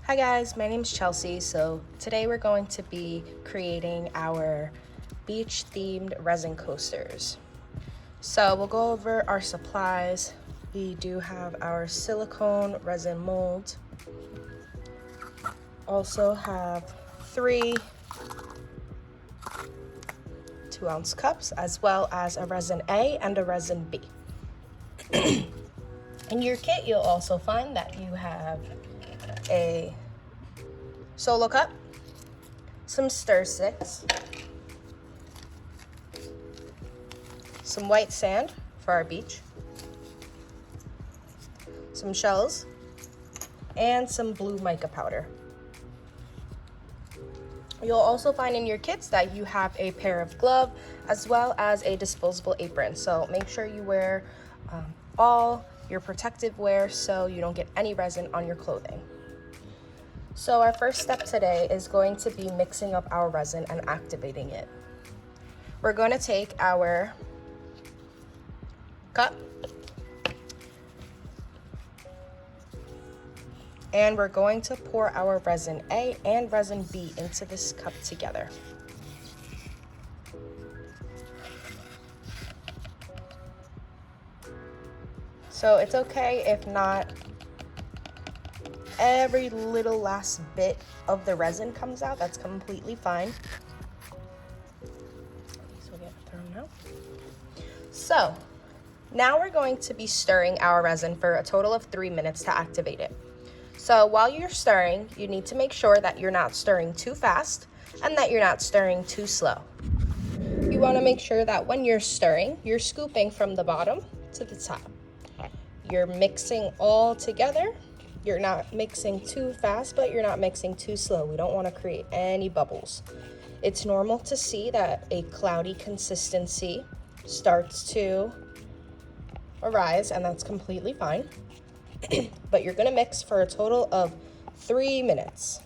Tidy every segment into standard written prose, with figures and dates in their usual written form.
Hi guys, my name is Chelsea. So today we're going to be creating our beach themed resin coasters. So we'll go over our supplies. We do have our silicone resin mold. Also have 3 2-ounce cups, as well as a resin A and a resin B. In your kit, you'll also find that you have a solo cup, some stir sticks, some white sand for our beach, some shells, and some blue mica powder. You'll also find in your kits that you have a pair of gloves as well as a disposable apron. So make sure you wear all your protective wear so you don't get any resin on your clothing. So our first step today is going to be mixing up our resin and activating it. We're going to take our cup and we're going to pour our resin A and resin B into this cup together. So it's okay if not every little last bit of the resin comes out. That's completely fine. These will get thrown out. So now we're going to be stirring our resin for a total of 3 minutes to activate it. So while you're stirring, you need to make sure that you're not stirring too fast and that you're not stirring too slow. You want to make sure that when you're stirring, you're scooping from the bottom to the top. You're mixing all together. You're not mixing too fast, but you're not mixing too slow. We don't want to create any bubbles. It's normal to see that a cloudy consistency starts to arise, and that's completely fine. But you're going to mix for a total of 3 minutes.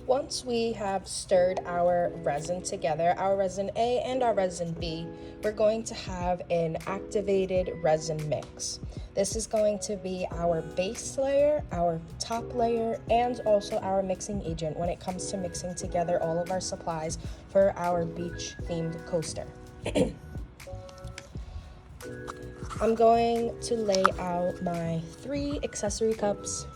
Once we have stirred our resin together, our resin A and our resin B, we're going to have an activated resin mix. This is going to be our base layer, our top layer, and also our mixing agent when it comes to mixing together all of our supplies for our beach themed coaster. I'm going to lay out my 3 accessory cups,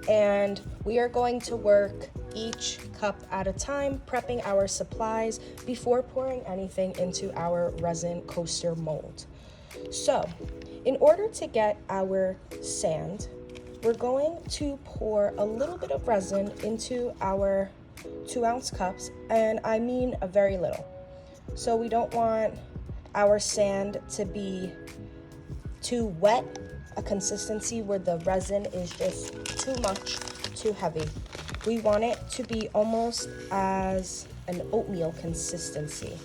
and we are going to work each cup at a time, prepping our supplies before pouring anything into our resin coaster mold. So, in order to get our sand, we're going to pour a little bit of resin into our 2-ounce cups, and I mean a very little. So we don't want our sand to be too wet, a consistency where the resin is just too much, too heavy. We want it to be almost as an oatmeal consistency.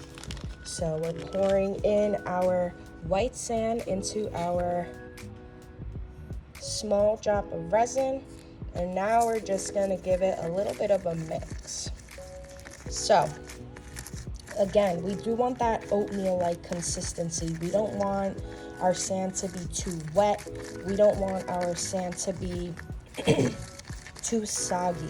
So we're pouring in our white sand into our small drop of resin, and now we're just going to give it a little bit of a mix. So again, we do want that oatmeal-like consistency. We don't want our sand to be too wet. We don't want our sand to be too soggy.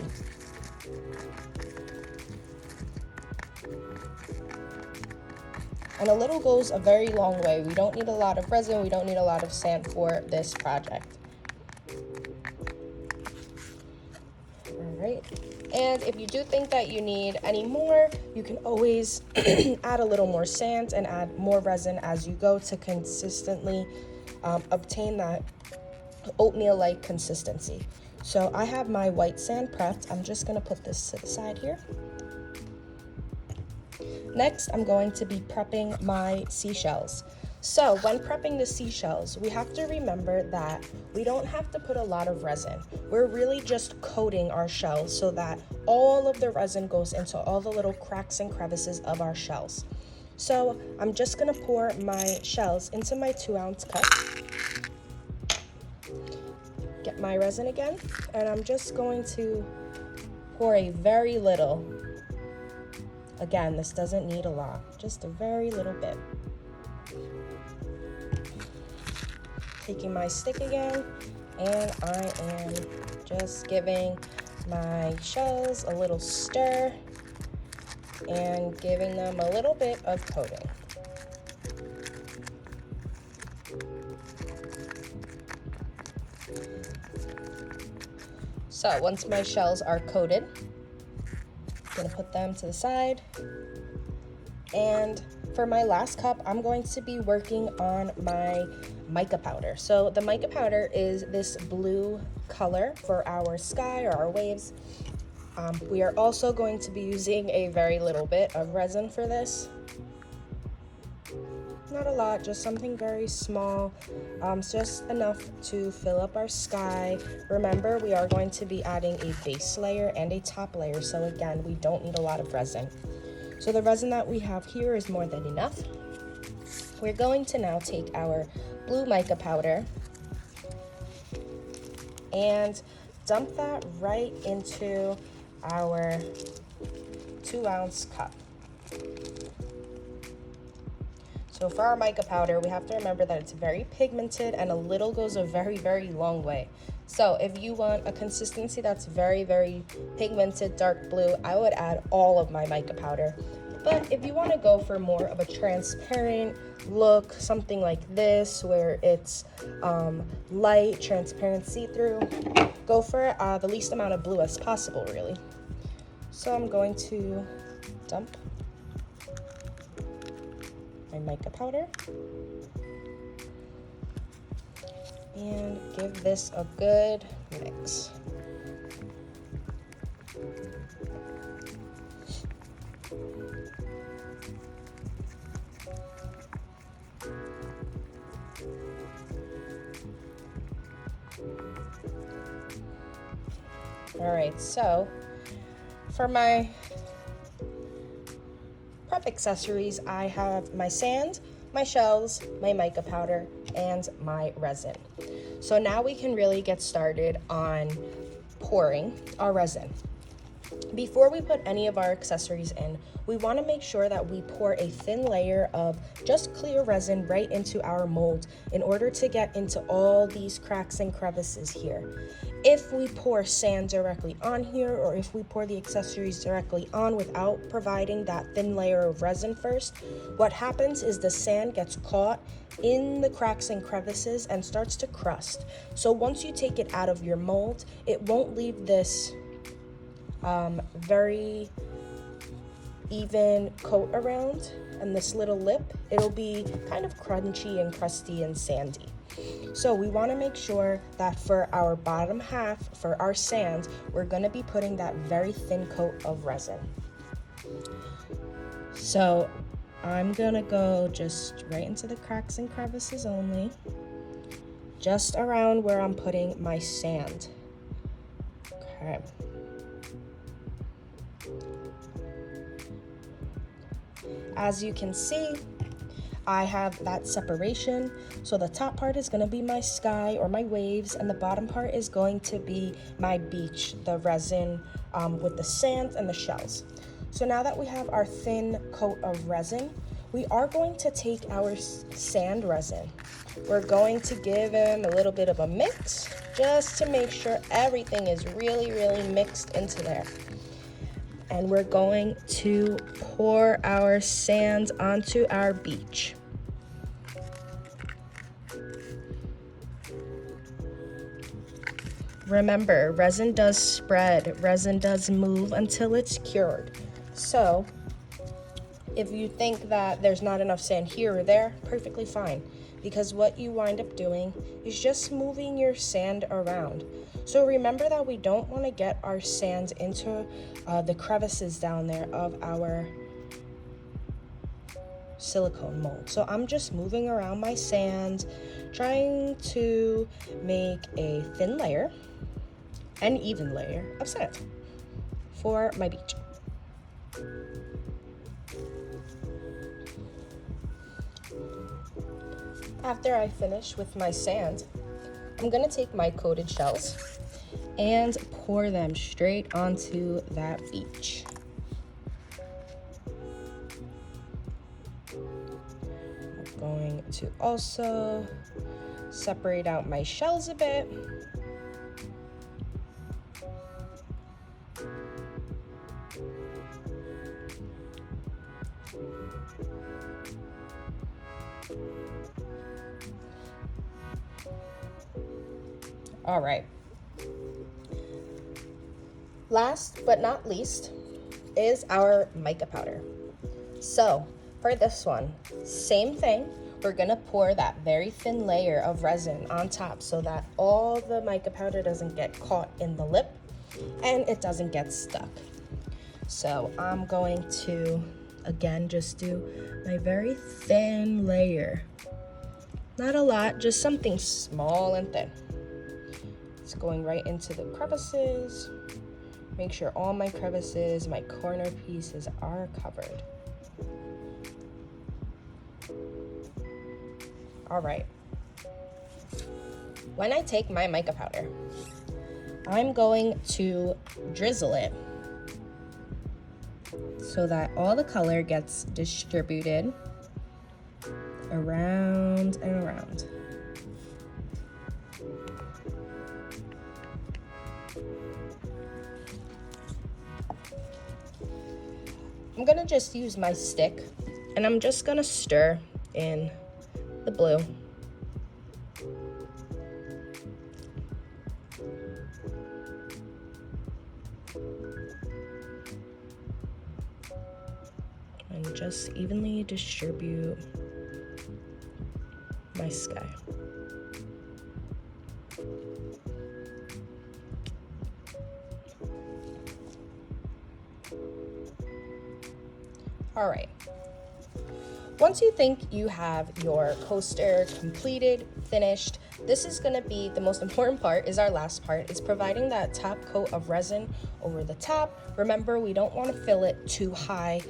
And a little goes a very long way. We don't need a lot of resin. We don't need a lot of sand for this project. All right. And if you do think that you need any more, you can always add a little more sand and add more resin as you go to consistently obtain that oatmeal-like consistency. So I have my white sand prepped. I'm just gonna put this to the side here. Next, I'm going to be prepping my seashells. So when prepping the seashells, we have to remember that we don't have to put a lot of resin. We're really just coating our shells so that all of the resin goes into all the little cracks and crevices of our shells. So I'm just gonna pour my shells into my 2-ounce cup. Get my resin again, and I'm just going to pour a very little. Again, this doesn't need a lot, just a very little bit. Taking my stick again, and I am just giving my shells a little stir and giving them a little bit of coating. So once my shells are coated, I'm gonna put them to the side. And for my last cup, I'm going to be working on my mica powder. So the mica powder is this blue color for our sky or our waves. We are also going to be using a very little bit of resin for this. Not a lot, just something very small, just enough to fill up our sky. Remember, we are going to be adding a base layer and a top layer, so again, we don't need a lot of resin. So the resin that we have here is more than enough. We're going to now take our blue mica powder and dump that right into our 2-ounce cup. So for our mica powder, we have to remember that it's very pigmented and a little goes a very, very long way. So if you want a consistency that's very, very pigmented, dark blue, I would add all of my mica powder. But if you want to go for more of a transparent look, something like this, where it's light, transparent, see-through, go for the least amount of blue as possible, really. So I'm going to dump my mica powder and give this a good mix. All right, so for my prep accessories, I have my sand, my shells, my mica powder, and my resin. So now we can really get started on pouring our resin. Before we put any of our accessories in, we want to make sure that we pour a thin layer of just clear resin right into our mold in order to get into all these cracks and crevices here. If we pour sand directly on here, or if we pour the accessories directly on without providing that thin layer of resin first, what happens is the sand gets caught in the cracks and crevices and starts to crust. So once you take it out of your mold, it won't leave this very even coat around and this little lip. It'll be kind of crunchy and crusty and sandy. So we want to make sure that for our bottom half, for our sand, we're going to be putting that very thin coat of resin. So I'm going to go just right into the cracks and crevices only, just around where I'm putting my sand. Okay. As you can see, I have that separation. So the top part is gonna be my sky or my waves, and the bottom part is going to be my beach, the resin with the sand and the shells. So now that we have our thin coat of resin, we are going to take our sand resin. We're going to give it a little bit of a mix just to make sure everything is really, really mixed into there. And we're going to pour our sand onto our beach. Remember, resin does spread, resin does move until it's cured. So if you think that there's not enough sand here or there, perfectly fine. Because what you wind up doing is just moving your sand around. So remember that we don't want to get our sand into the crevices down there of our silicone mold. So I'm just moving around my sand, trying to make a thin layer, an even layer of sand for my beach. After I finish with my sand, I'm gonna take my coated shells and pour them straight onto that beach. I'm going to also separate out my shells a bit. All right. Last but not least is our mica powder. So for this one, same thing. We're gonna pour that very thin layer of resin on top so that all the mica powder doesn't get caught in the lip and it doesn't get stuck. So I'm going to, again, just do my very thin layer. Not a lot, just something small and thin. It's going right into the crevices. Make sure all my crevices, my corner pieces are covered. All right. When I take my mica powder, I'm going to drizzle it so that all the color gets distributed around and around. I'm gonna just use my stick and I'm just gonna stir in the blue. And just evenly distribute my sky. All right. Once you think you have your coaster completed, finished, this is gonna be the most important part, is our last part. It's providing that top coat of resin over the top. Remember, we don't wanna fill it too high,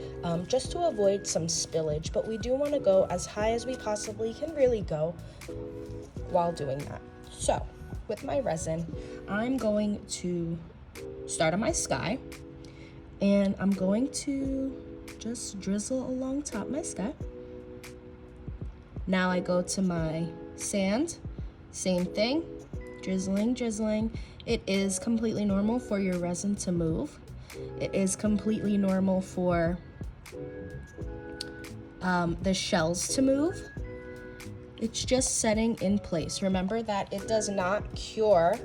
just to avoid some spillage, but we do wanna go as high as we possibly can really go while doing that. So, with my resin, I'm going to start on my sky, and I'm going to just drizzle along top my sky. Now I go to my sand, same thing, drizzling. It is completely normal for your resin to move. It is completely normal for the shells to move. It's just setting in place. Remember that it does not cure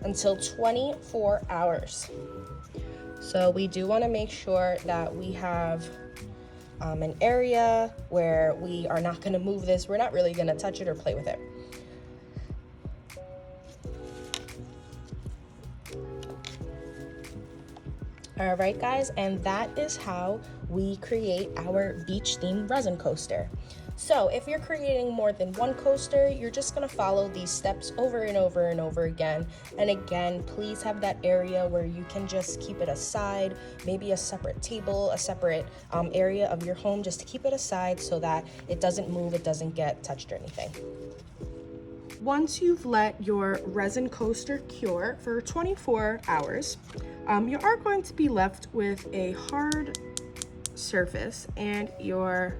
until 24 hours. So we do want to make sure that we have an area where we are not going to move this. We're not really going to touch it or play with it. All right, guys, and that is how we create our beach themed resin coaster. So if you're creating more than one coaster, you're just gonna follow these steps over and over and over again. And again, please have that area where you can just keep it aside, maybe a separate table, a separate area of your home, just to keep it aside so that it doesn't move, it doesn't get touched or anything. Once you've let your resin coaster cure for 24 hours, you are going to be left with a hard surface and your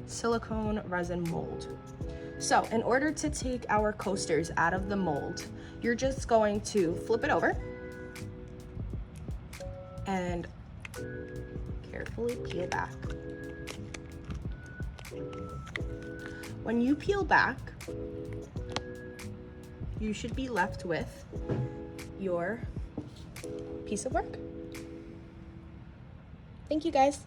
silicone resin mold. So in order to take our coasters out of the mold, you're just going to flip it over and carefully peel back. When you peel back, you should be left with your piece of work. Thank you guys.